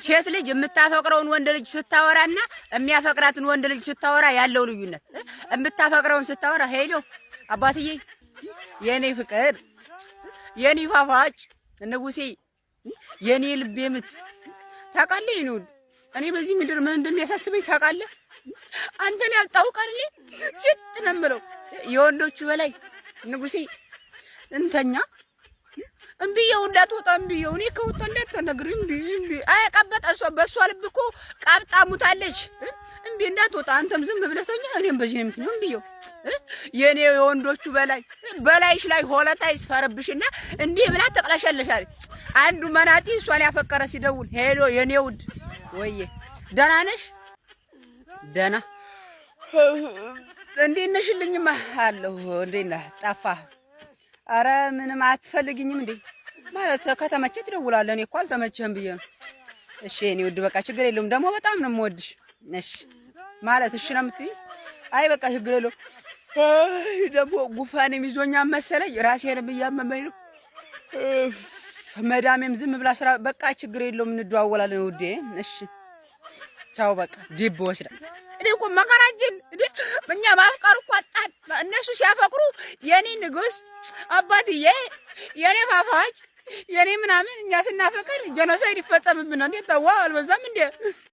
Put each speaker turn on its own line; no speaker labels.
ሴት ልጅ የምታፈቅረውን ወንድ ልጅ ስታወራና የሚያፈቅራትን ወንድ ልጅ ስታወራ ያለው ልዩነት የምታፈቅረውን ስታወራ ሄሎ አባትዬ፣ የኔ ፍቅር፣ የኔ ፋፋጭ ንጉሴ፣ የኔ ልቤ ምት ታውቃለህ? ይኑር እኔ በዚህ ምድር ምን እንደሚያሳስበኝ ታውቃለህ? አንተን ያልታውቃል ሲት ነው የምለው የወንዶቹ በላይ ንጉሴ እንተኛ እምቢየው እንዳትወጣ እምቢየው እኔ ከወጣ እንዳትነግር እምቢ አያቀበጣ እሷ በሷ ልብ እኮ ቃብጣ ሙታለች። እምቢ እንዳትወጣ አንተም ዝም ብለህ ተኛ እኔም በዚህ ነው የምትለው እምቢየው የኔ የወንዶቹ በላይሽ ላይ ሆለታ ይስፈርብሽና እንዲህ ብላ ተቅለሸለሻል። አንዱ መናጢ እሷን ያፈቀረ ሲደውል ሄሎ የኔ ውድ ወዬ ደህና ነሽ? ደህና እንዴት ነሽልኝማ አለሁ። እንዴት ነህ? ጠፋህ? አረ ምንም አትፈልግኝም እንዴ? ማለት ከተመቸህ ትደውላለህ። እኔ እኮ አልተመቸህም ብዬ ነው። እሺ እኔ ውድ በቃ ችግር የለውም። ደግሞ በጣም ነው የምወድሽ። እሺ ማለት እሺ ነው የምትይኝ? አይ በቃ ችግር የለውም። ደግሞ ጉፋኔም ይዞኛል መሰለኝ ራሴንም እያመመኝ ነው። መዳሜም ዝም ብላ ስራ በቃ ችግር የለውም እንደዋወላለን ውዴ። እሺ ቻው በቃ ዲብ ወስዳ እኔ እኮ መከራችን እኛ ማፍቀር እኮ አጣን። እነሱ ሲያፈቅሩ የኔ ንጉስ አባትዬ፣ የኔ ፋፋጭ፣ የኔ ምናምን፣ እኛ ስናፈቅር ጀኖሳይድ ይፈጸምብናል። እንዴት ተዋ አልበዛም እንዴ?